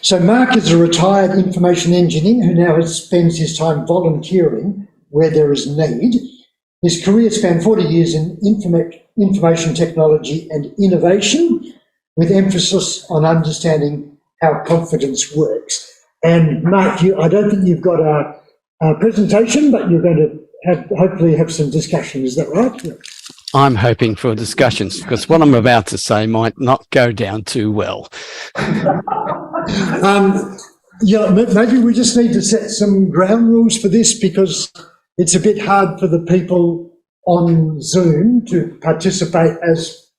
So Mark is a retired information engineer who now spends his time volunteering where there is need. His career spanned 40 years in information technology and innovation, with emphasis on understanding how confidence works. And Mark, I don't think you've got a presentation, but you're going to hopefully have some discussion. Is that right? Yeah. I'm hoping for discussions, because what I'm about to say might not go down too well. Yeah, maybe we just need to set some ground rules for this, because it's a bit hard for the people on Zoom to participate as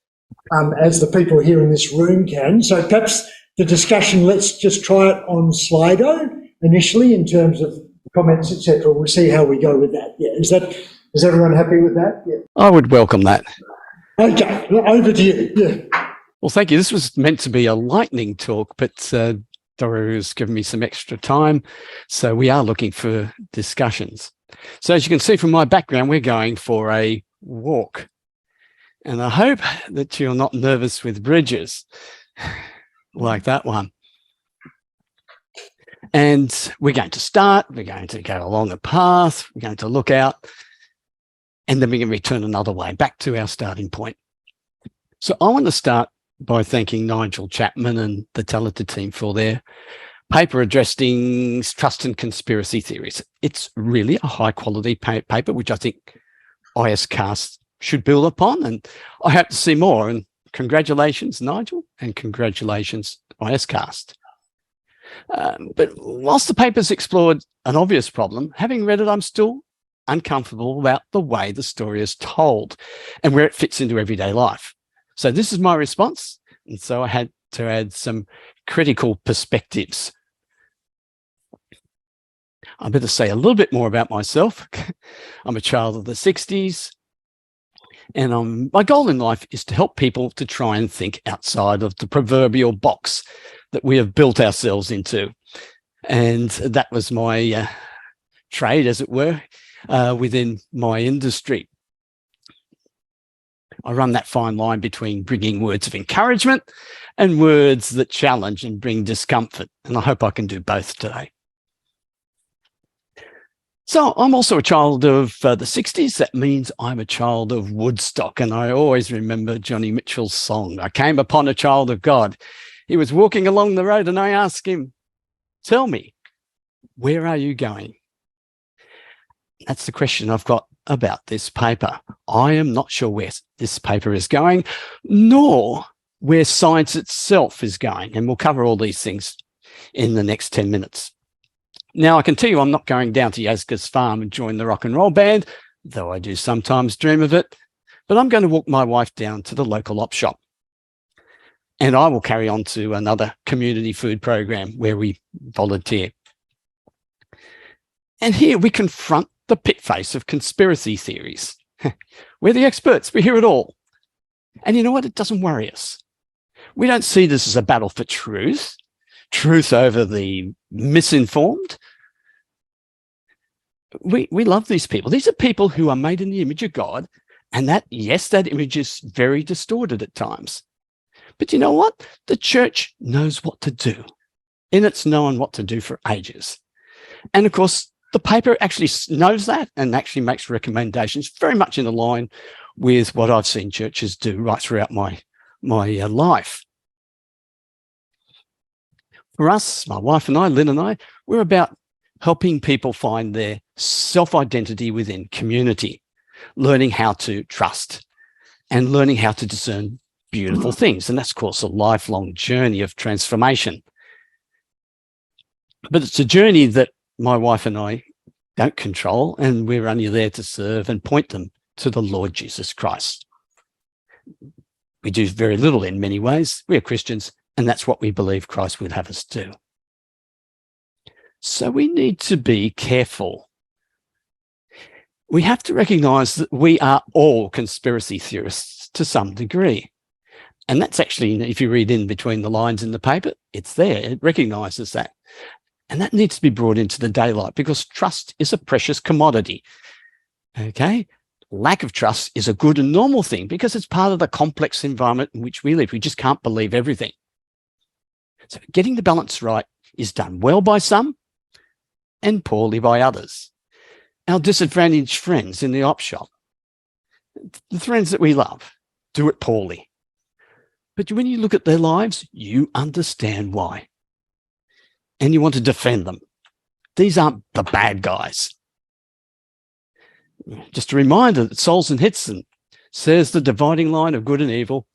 the people here in this room can. So perhaps the discussion, let's just try it on Slido initially in terms of comments, etc. We'll see how we go with that. Yeah, is everyone happy with that? Yeah. I would welcome that. Okay, over to you. Yeah. Well, thank you. This was meant to be a lightning talk, but Doro has given me some extra time, so we are looking for discussions. So as you can see from my background, we're going for a walk, and I hope that you're not nervous with bridges like that one. And we're going to start, we're going to go along a path, we're going to look out, and then we're going to return another way back to our starting point. So I want to start by thanking Nigel Chapman and the talented team for their paper addressing trust and conspiracy theories. It's really a high quality paper, which I think ISCAST should build upon, and I hope to see more. And congratulations, Nigel, and congratulations, ISCAST. But whilst the paper's explored an obvious problem, having read it, I'm still uncomfortable about the way the story is told and where it fits into everyday life. So this is my response. And so I had to add some critical perspectives. I better say a little bit more about myself. I'm a child of the 60s. And my goal in life is to help people to try and think outside of the proverbial box that we have built ourselves into. And that was my trade, as it were, within my industry. I run that fine line between bringing words of encouragement and words that challenge and bring discomfort. And I hope I can do both today. So I'm also a child of the 60s. That means I'm a child of Woodstock. And I always remember Johnny Mitchell's song, "I Came Upon a Child of God." He was walking along the road and I asked him, "Tell me, where are you going?" That's the question I've got about this paper. I am not sure where this paper is going, nor where science itself is going. And we'll cover all these things in the next 10 minutes. Now, I can tell you I'm not going down to Yazga's farm and join the rock and roll band, though I do sometimes dream of it. But I'm going to walk my wife down to the local op shop. And I will carry on to another community food program where we volunteer. And here we confront the pit face of conspiracy theories. We're the experts. We hear it all. And you know what? It doesn't worry us. We don't see this as a battle for truth over the misinformed. We love these people. These are people who are made in the image of God. And that image is very distorted at times. But you know what? The church knows what to do. And it's known what to do for ages. And of course, the paper actually knows that and actually makes recommendations very much in line with what I've seen churches do right throughout my life. For us, my wife and I, Lynn and I, we're about helping people find their self-identity within community, learning how to trust and learning how to discern beautiful things. And that's, of course, a lifelong journey of transformation. But it's a journey that my wife and I don't control, and we're only there to serve and point them to the Lord Jesus Christ. We do very little in many ways. We are Christians, and that's what we believe Christ would have us do. So we need to be careful. We have to recognize that we are all conspiracy theorists to some degree. And that's actually, if you read in between the lines in the paper, it's there. It recognizes that. And that needs to be brought into the daylight because trust is a precious commodity. Okay? Lack of trust is a good and normal thing because it's part of the complex environment in which we live. We just can't believe everything. So getting the balance right is done well by some and poorly by others. Our disadvantaged friends in the op shop, the friends that we love, do it poorly. But when you look at their lives, you understand why. And you want to defend them. These aren't the bad guys. Just a reminder that Solzhenitsyn says the dividing line of good and evil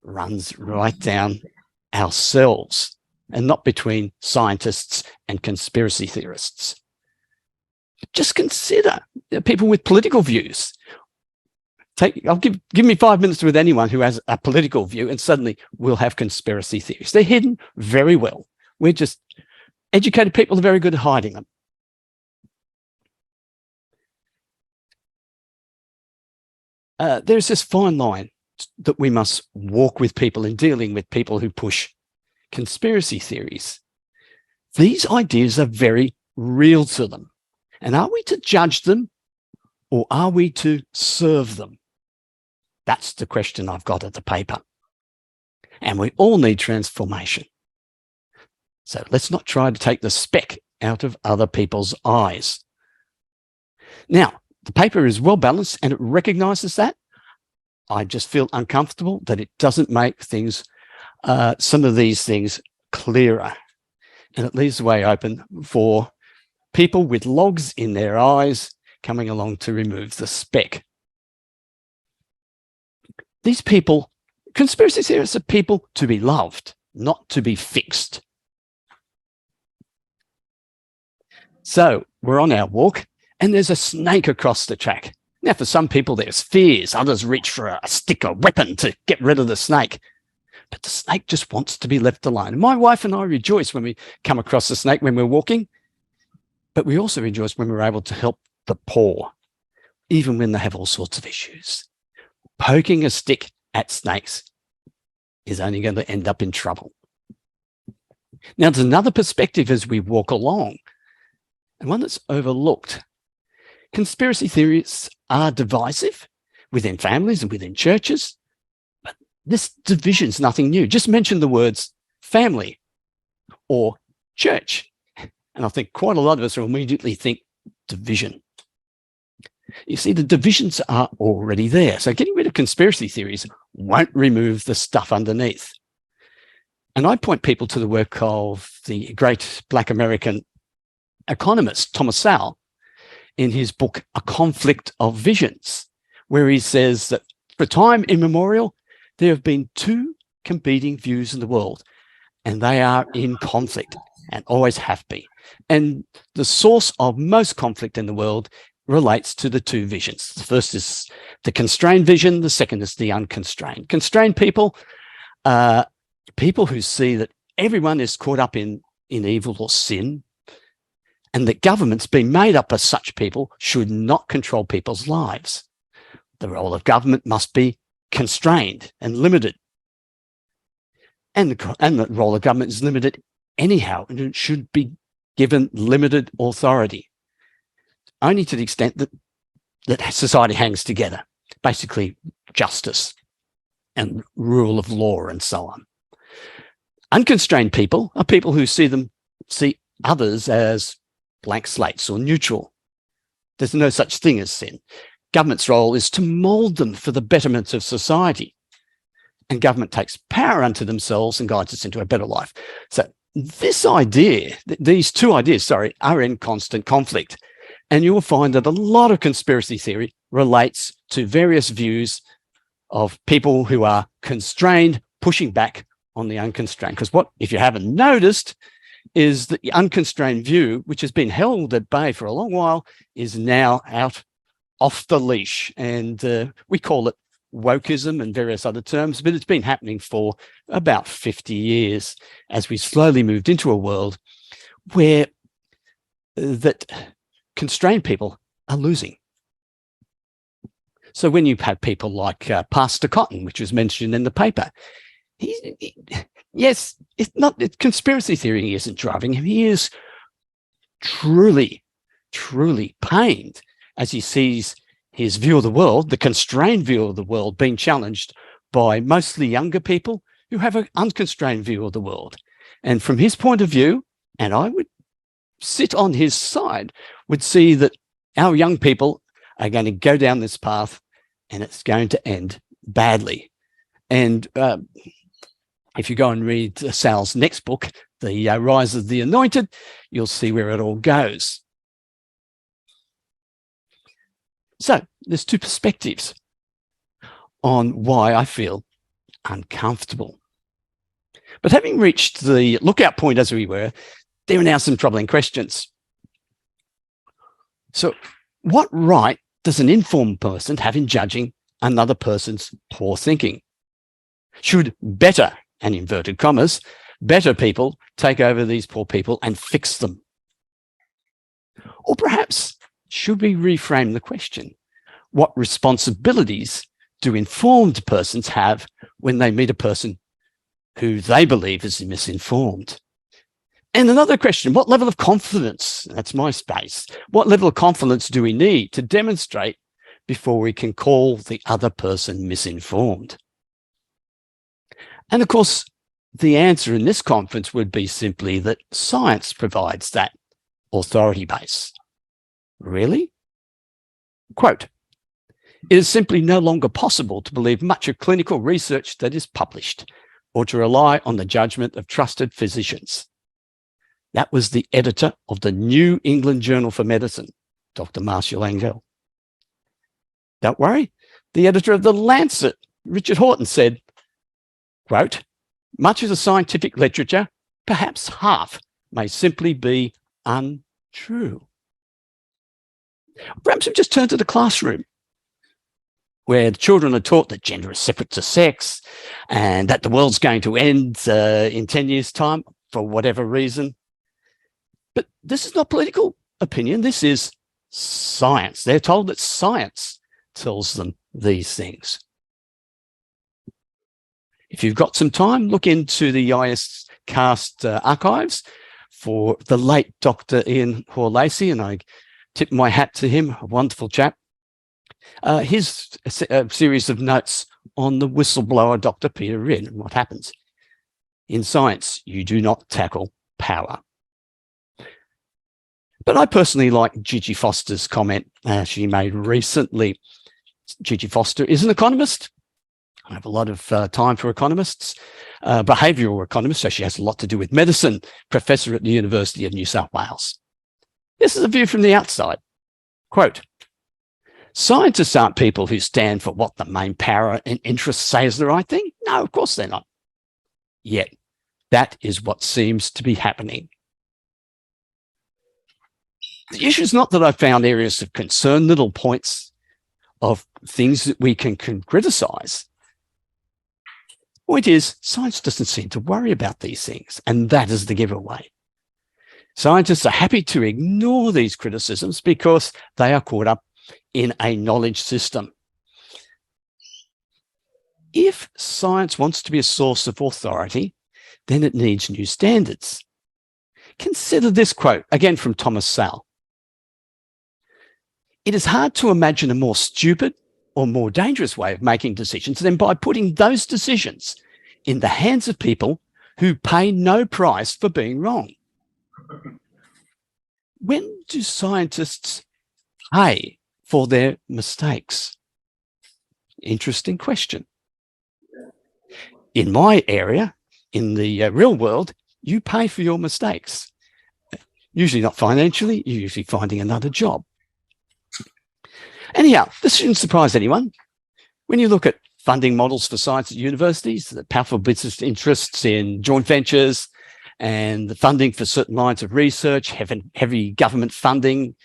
runs right down ourselves and not between scientists and conspiracy theorists. Just consider people with political views. Give me 5 minutes with anyone who has a political view and suddenly we'll have conspiracy theories. They're hidden very well. We're just educated people are very good at hiding them. There's this fine line that we must walk with people in dealing with people who push conspiracy theories. These ideas are very real to them. And are we to judge them or are we to serve them? That's the question I've got at the paper. And we all need transformation. So let's not try to take the speck out of other people's eyes. Now, the paper is well balanced and it recognizes that. I just feel uncomfortable that it doesn't make things, some of these things clearer. And it leaves the way open for people with logs in their eyes coming along to remove the speck. These people, conspiracy theorists are people to be loved, not to be fixed. So we're on our walk and there's a snake across the track. Now, for some people, there's fears. Others reach for a stick or weapon to get rid of the snake. But the snake just wants to be left alone. And my wife and I rejoice when we come across the snake when we're walking, but we also rejoice when we're able to help the poor, even when they have all sorts of issues. Poking a stick at snakes is only going to end up in trouble. Now, there's another perspective as we walk along, and one that's overlooked. Conspiracy theories are divisive within families and within churches, but this division's nothing new. Just mention the words family or church, and I think quite a lot of us will immediately think division. You see, the divisions are already there. So getting rid of conspiracy theories won't remove the stuff underneath. And I point people to the work of the great Black American economist, Thomas Sowell, in his book, A Conflict of Visions, where he says that for time immemorial, there have been two competing views in the world, and they are in conflict and always have been. And the source of most conflict in the world relates to the two visions. The first is the constrained vision. The second is the unconstrained. Constrained people are people who see that everyone is caught up in evil or sin, and that governments being made up of such people should not control people's lives. The role of government must be constrained and limited. And the role of government is limited anyhow, and it should be given limited authority, only to the extent that society hangs together, basically justice and rule of law and so on. Unconstrained people are people who see others as blank slates or neutral. There's no such thing as sin. Government's role is to mold them for the betterment of society. And government takes power unto themselves and guides us into a better life. So this idea, these two ideas, are in constant conflict. And you will find that a lot of conspiracy theory relates to various views of people who are constrained, pushing back on the unconstrained. Because what, if you haven't noticed, is that the unconstrained view, which has been held at bay for a long while, is now out off the leash. And we call it wokeism and various other terms, but it's been happening for about 50 years as we slowly moved into a world where that constrained people are losing. So when you have people like Pastor Cotton, which was mentioned in the paper, yes, it's conspiracy theory. He isn't driving him. He is truly, truly pained as he sees his view of the world, the constrained view of the world, being challenged by mostly younger people who have an unconstrained view of the world. And from his point of view, and I would sit on his side, would see that our young people are going to go down this path and it's going to end badly. And if you go and read Sal's next book, The Rise of the Anointed, you'll see where it all goes. So there's two perspectives on why I feel uncomfortable. But having reached the lookout point, as we were, there are now some troubling questions. So what right does an informed person have in judging another person's poor thinking? Should better, and inverted commas, better people take over these poor people and fix them? Or perhaps, should we reframe the question? What responsibilities do informed persons have when they meet a person who they believe is misinformed? And another question, what level of confidence, that's my space, what level of confidence do we need to demonstrate before we can call the other person misinformed? And of course, the answer in this conference would be simply that science provides that authority base. Really? Quote, "It is simply no longer possible to believe much of clinical research that is published or to rely on the judgment of trusted physicians." That was the editor of the New England Journal for Medicine, Dr. Marshall Angell. Don't worry, the editor of The Lancet, Richard Horton, said, quote, "Much of the scientific literature, perhaps half, may simply be untrue." Perhaps we just turn to the classroom, where the children are taught that gender is separate to sex and that the world's going to end in 10 years' time for whatever reason. But this is not political opinion. This is science. They're told that science tells them these things. If you've got some time, look into the ISCAST archives for the late Dr. Ian Hoare-Lacy, and I tip my hat to him, a wonderful chap. His series of notes on the whistleblower, Dr. Peter Wren, and what happens. In science, you do not tackle power. But I personally like Gigi Foster's comment she made recently. Gigi Foster is an economist. I have a lot of time for economists, behavioural economist, so she has a lot to do with medicine, professor at the University of New South Wales. This is a view from the outside. Quote, "Scientists aren't people who stand for what the main power and interests say is the right thing. No, of course they're not. Yet, that is what seems to be happening." The issue is not that I found areas of concern, little points of things that we can criticise. The point is, science doesn't seem to worry about these things, and that is the giveaway. Scientists are happy to ignore these criticisms because they are caught up in a knowledge system. If science wants to be a source of authority, then it needs new standards. Consider this quote, again from Thomas Sal. "It is hard to imagine a more stupid or more dangerous way of making decisions than by putting those decisions in the hands of people who pay no price for being wrong." When do scientists pay for their mistakes? Interesting question. In my area, in the real world, you pay for your mistakes. Usually not financially, you're usually finding another job. Anyhow, this shouldn't surprise anyone. When you look at funding models for science at universities, the powerful business interests in joint ventures and the funding for certain lines of research, heavy government funding,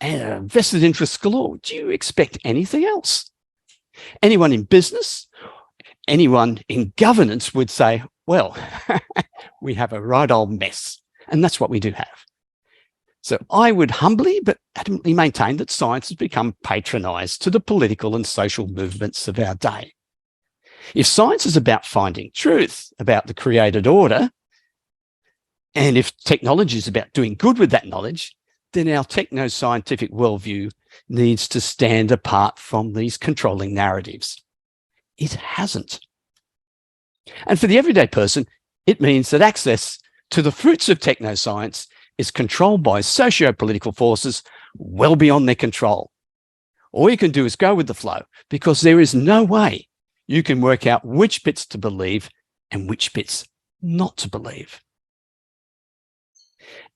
and vested interests galore, do you expect anything else? Anyone in business, anyone in governance would say, well, we have a right old mess. And that's what we do have. So I would humbly but adamantly maintain that science has become patronised to the political and social movements of our day. If science is about finding truth, about the created order, and if technology is about doing good with that knowledge, then our techno-scientific worldview needs to stand apart from these controlling narratives. It hasn't. And for the everyday person, it means that access to the fruits of techno-science is controlled by socio-political forces well beyond their control. All you can do is go with the flow, because there is no way you can work out which bits to believe and which bits not to believe.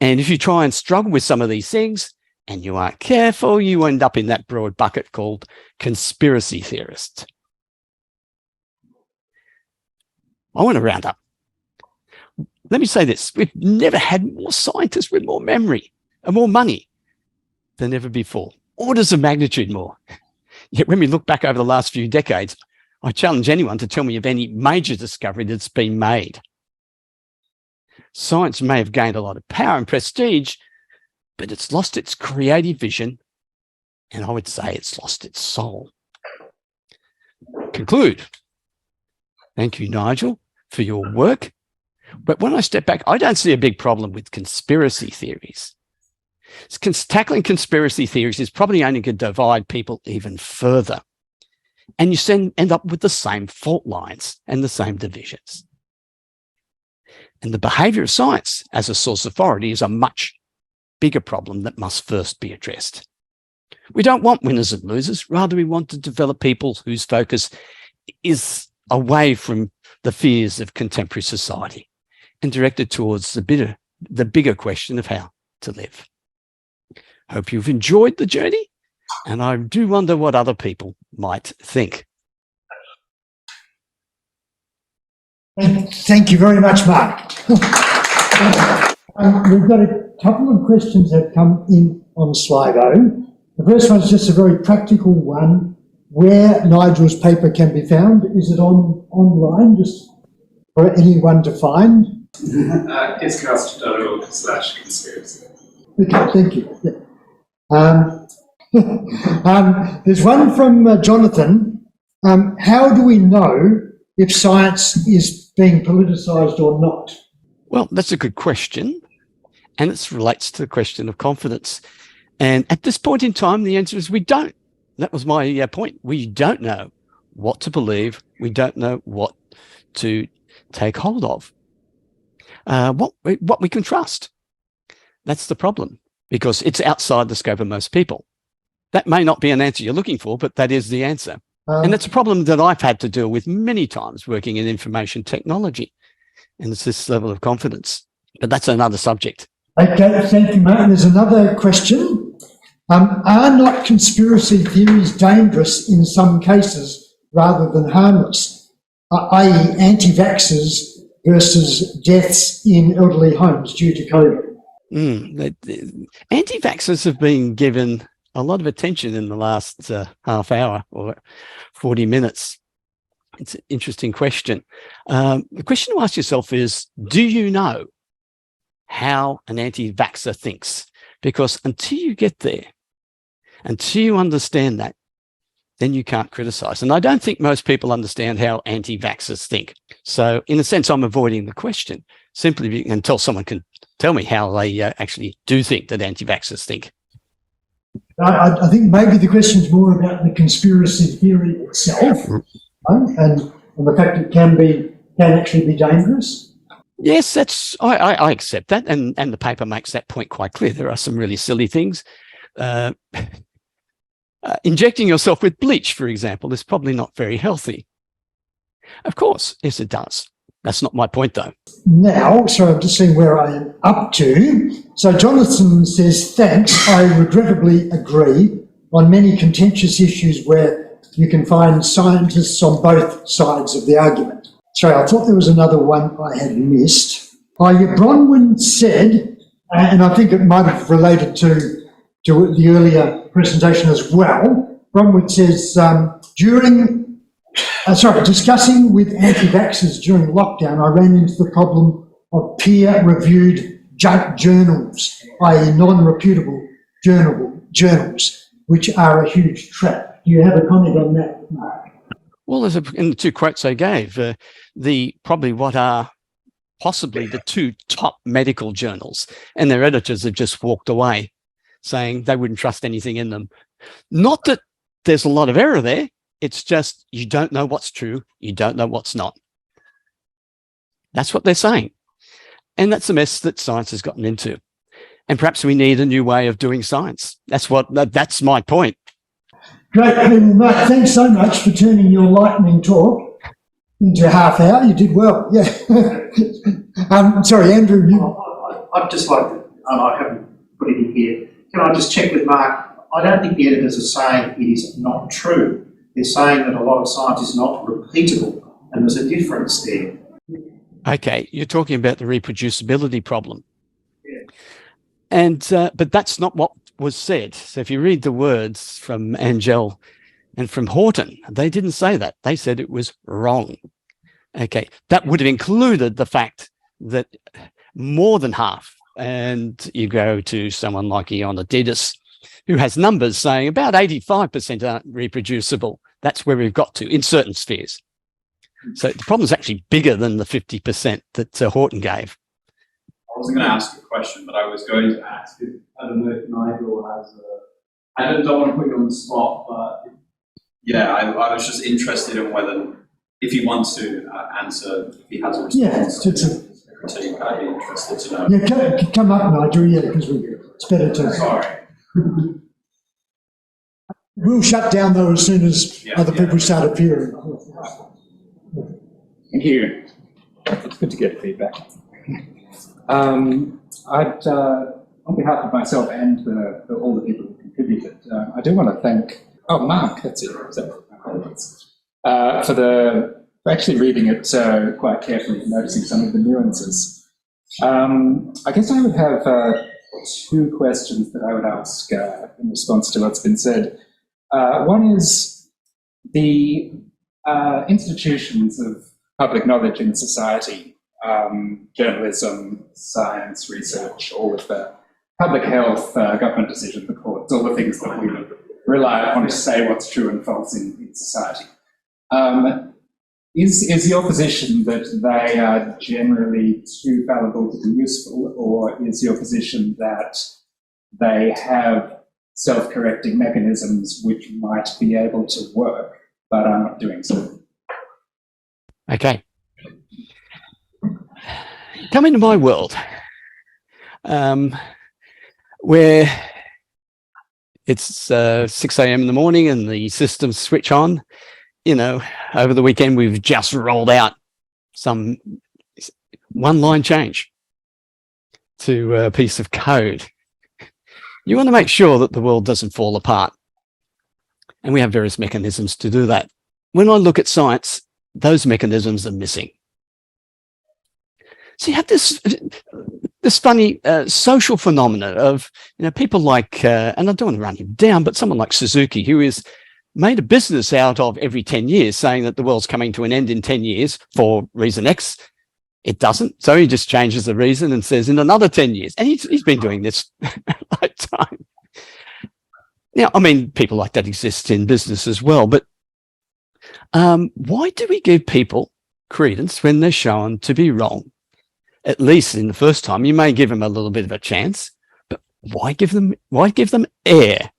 And if you try and struggle with some of these things and you aren't careful, you end up in that broad bucket called conspiracy theorists. I want to round up. Let me say this. We've never had more scientists with more memory and more money than ever before. Orders of magnitude more. Yet when we look back over the last few decades, I challenge anyone to tell me of any major discovery that's been made. Science may have gained a lot of power and prestige, but it's lost its creative vision, and I would say it's lost its soul. Conclude. Thank you, Nigel, for your work. But when I step back, I don't see a big problem with conspiracy theories. Tackling conspiracy theories is probably only going to divide people even further. And you end up with the same fault lines and the same divisions. And the behaviour of science as a source of authority is a much bigger problem that must first be addressed. We don't want winners and losers. Rather, we want to develop people whose focus is away from the fears of contemporary society and directed towards the bigger question of how to live. Hope you've enjoyed the journey, and I do wonder what other people might think. Thank you very much, Mark. We've got a couple of questions that have come in on Slido. The first one is just a very practical one. Where Nigel's paper can be found? Is it online, just for anyone to find? ISCAST.org/conspiracy. Okay, thank you. Yeah. There's one from Jonathan. How do we know if science is being politicised or not? Well, that's a good question. And it relates to the question of confidence. And at this point in time, the answer is we don't. That was my point. We don't know what to believe. We don't know what to take hold of, what we can trust. That's the problem, because it's outside the scope of most people. That may not be an answer you're looking for, but that is the answer. And it's a problem that I've had to deal with many times working in information technology. And it's this level of confidence. But that's another subject. Okay, thank you, Mark. There's another question. Are not conspiracy theories dangerous in some cases rather than harmless, i.e. anti-vaxxers versus deaths in elderly homes due to COVID? Anti-vaxxers have been given a lot of attention in the last half hour or 40 minutes. It's an interesting question. The question to ask yourself is, do you know how an anti-vaxxer thinks? Because until you get there, until you understand that, then you can't criticise. And I don't think most people understand how anti-vaxxers think. So in a sense, I'm avoiding the question simply until someone can tell me how they actually do think that anti-vaxxers think. I think maybe the question is more about the conspiracy theory itself, and the fact it can actually be dangerous. Yes, I accept that, and the paper makes that point quite clear. There are some really silly things. Injecting yourself with bleach, for example, is probably not very healthy. Of course, yes, it does. That's not my point, though. Now, so I'm just seeing where I am up to. So Jonathan says, thanks, I regrettably agree on many contentious issues where you can find scientists on both sides of the argument. Sorry, I thought there was another one I had missed. Bronwyn said, and I think it might have related to the earlier presentation as well. Bronwyn says, discussing with anti-vaxxers during lockdown, I ran into the problem of peer-reviewed journals, i.e. non-reputable journals, which are a huge trap. Do you have a comment on that, Mark? Well, in the two quotes I gave, probably what are possibly the two top medical journals, and their editors have just walked away saying they wouldn't trust anything in them. Not that there's a lot of error there. It's just you don't know what's true. You don't know what's not. That's what they're saying. And that's the mess that science has gotten into. And perhaps we need a new way of doing science. That's my point. Great, well, Mark, thanks so much for turning your lightning talk into a half hour. You did well, yeah. Sorry, Andrew. I'd just like to, I haven't put it in here. Can I just check with Mark? I don't think the editors are saying it is not true. They're saying that a lot of science is not repeatable, and there's a difference there. Okay, you're talking about the reproducibility problem. Yeah. And but that's not what was said. So if you read the words from Angel and from Horton, they didn't say that. They said it was wrong. Okay, that would have included the fact that more than half, and you go to someone like Ioannidis, who has numbers saying about 85% aren't reproducible. That's where we've got to in certain spheres. So the problem is actually bigger than the 50% that Horton gave. I wasn't going to ask a question, but I was going to ask if, I don't know if Nigel has a, I don't want to put you on the spot, but yeah, I was just interested in whether, if he wants to answer, if he has a response. Yeah, I'd be interested to know. Yeah, come up, Nigel, yeah, because it's better to... Sorry. We'll shut down though as soon as other people start appearing. Thank you. It's good to get feedback. I'd, on behalf of myself and all the people who contributed, I do want to thank, Mark, that's it, for actually reading it quite carefully and noticing some of the nuances. I guess I would have two questions that I would ask in response to what's been said. One is the institutions of public knowledge in society, journalism, science, research, all of the public health, government decision, the courts, all the things that we rely upon to say what's true and false in society. Is your position that they are generally too fallible to be useful, or is your position that they have self-correcting mechanisms which might be able to work, but are not doing so? Okay. Come into my world, where it's 6 a.m. in the morning and the systems switch on. You know, over the weekend, we've just rolled out some one-line change to a piece of code. You want to make sure that the world doesn't fall apart. And we have various mechanisms to do that. When I look at science, those mechanisms are missing. So you have this funny social phenomena of, people like, and I don't want to run him down, but someone like Suzuki, who is made a business out of every 10 years saying that the world's coming to an end in 10 years for reason X. It doesn't. So he just changes the reason and says in another 10 years. And he's been doing this a lifetime. Now, I mean, people like that exist in business as well. But why do we give people credence when they're shown to be wrong? At least in the first time, you may give them a little bit of a chance, but why give them air?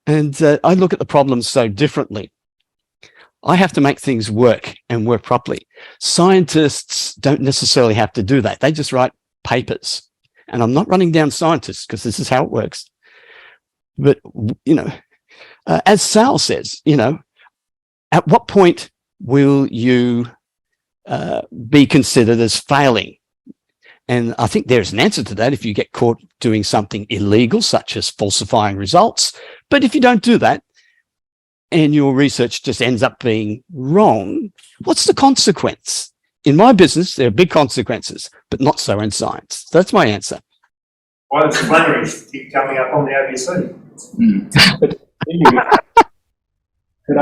And I look at the problems so differently. I have to make things work and work properly. Scientists don't necessarily have to do that. They just write papers. And I'm not running down scientists because this is how it works. But, as Sal says, at what point will you be considered as failing? And I think there's an answer to that if you get caught doing something illegal, such as falsifying results. But if you don't do that and your research just ends up being wrong, what's the consequence? In my business, there are big consequences, but not so in science. So that's my answer. Why does flatteries keep coming up on the ABC? But could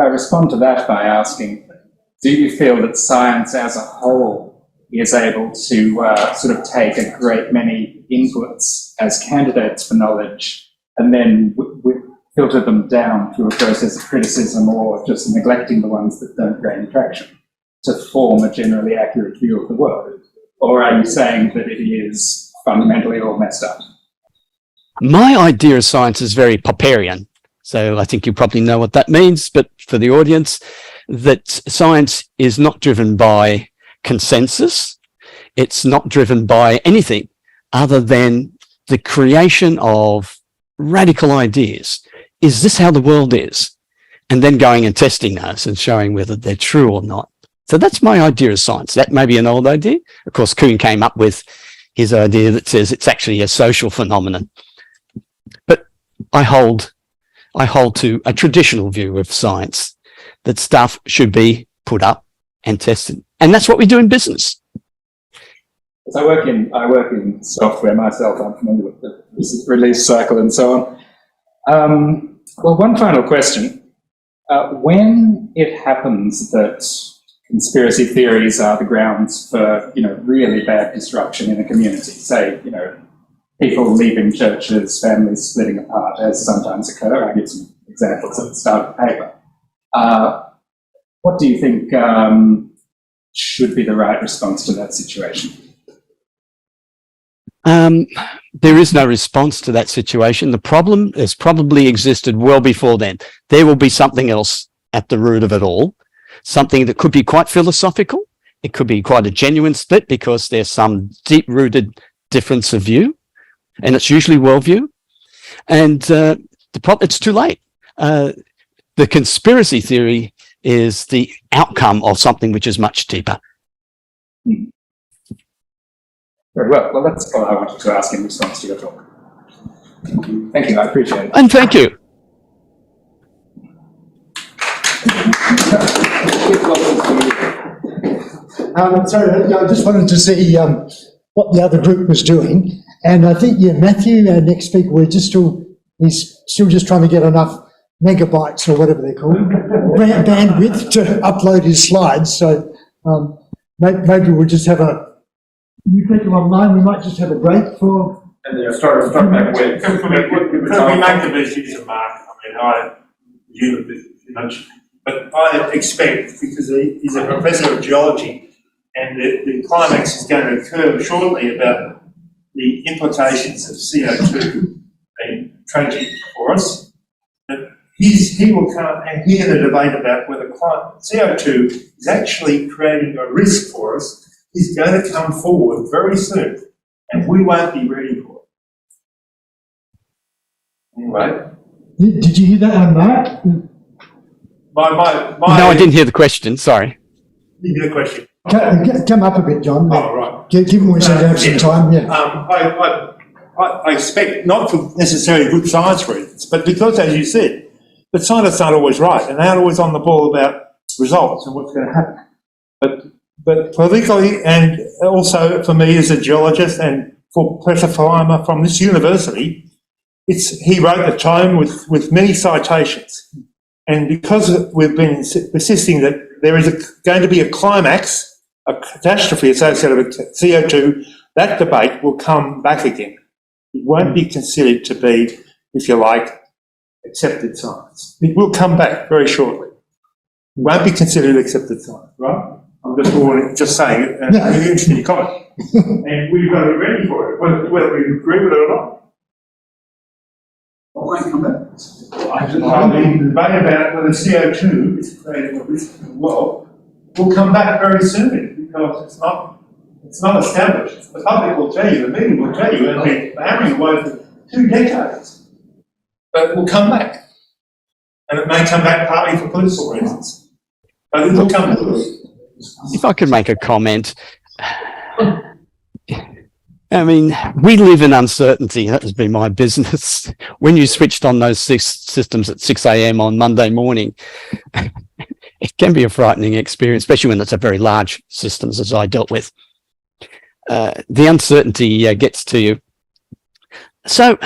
I respond to that by asking, do you feel that science as a whole is able to sort of take a great many inputs as candidates for knowledge and then filter them down through a process of criticism, or just neglecting the ones that don't gain traction, to form a generally accurate view of the world? Or are you saying that it is fundamentally all messed up? My idea of science is very Popperian. So I think you probably know what that means, but for the audience, that science is not driven by consensus. It's not driven by anything other than the creation of radical ideas. Is this how the world is? And then going and testing those and showing whether they're true or not. So that's my idea of science. That may be an old idea. Of course, Kuhn came up with his idea that says it's actually a social phenomenon. But I hold to a traditional view of science, that stuff should be put up and tested. And that's what we do in business. I work in software myself. I'm familiar with the release cycle and so on. Well, one final question. When it happens that conspiracy theories are the grounds for, really bad disruption in a community, say, people leaving churches, families splitting apart, as sometimes occur. I give some examples at the start of the paper. What do you think should be the right response to that situation? There is no response to that situation. The problem has probably existed well before then. There will be something else at the root of it all, something that could be quite philosophical. It could be quite a genuine split because there's some deep-rooted difference of view, and it's usually worldview. And it's too late. The conspiracy theory is the outcome of something which is much deeper. Very well. Well, that's all I wanted to ask in response to your talk. Thank you. I appreciate it. And thank you. Sorry, I just wanted to see what the other group was doing. And I think, Matthew, our next speaker, he's still just trying to get enough megabytes or whatever they're called, bandwidth to upload his slides. So maybe we'll just have you people online, we might just have a break for... And then start back with... Could we make the best use of Mark? I presume but I expect, because he's a professor of geology, and the climax is going to occur shortly about the implications of CO2 being tragic for us, that he will come and hear the debate about whether CO2 is actually creating a risk for us. He's going to come forward very soon, and we won't be ready for it. Anyway. Did you hear that one, Mark? No, I didn't hear the question, sorry. Didn't hear the question. Come up a bit, John. Oh, right. Give him some time, yeah. I expect, not for necessarily good science reasons, but because, as you said, the scientists aren't always right, and they're not always on the ball about results and what's going to happen. But politically, and also for me as a geologist and for Professor Farmer from this university, he wrote the tome with many citations. And because we've been persisting that there is going to be a climax, a catastrophe associated with CO2, that debate will come back again. It won't be considered to be, if you like, accepted science. It will come back very shortly. It won't be considered accepted science, right? I'm just saying it, and it's an interesting comment. And we've got to be ready for it, whether we agree with it or not. It won't come back. The debate about whether CO2 is creating a risk in the world will come back very soon because it's not established. The public will tell you, the media will tell you, and they're hammering away for 2 decades. But it will come back. And it may come back partly for political reasons. But it will come to us. If I could make a comment, I mean, we live in uncertainty. That has been my business. When you switched on those systems at 6 a.m. on Monday morning, it can be a frightening experience, especially when it's a very large systems as I dealt with. The uncertainty gets to you. So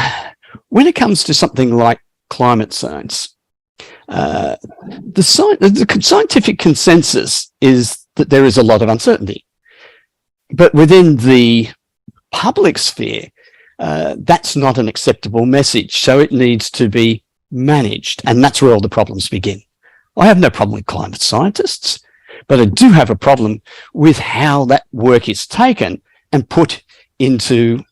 when it comes to something like climate science, the scientific consensus is that there is a lot of uncertainty. But within the public sphere, that's not an acceptable message. So it needs to be managed. And that's where all the problems begin. I have no problem with climate scientists, but I do have a problem with how that work is taken and put into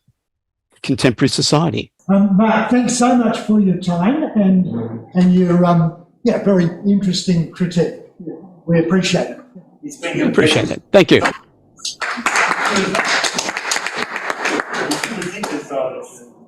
contemporary society. Mark, thanks so much for your time and your very interesting critique. We appreciate it. Appreciate it. Thank you. think this side of it.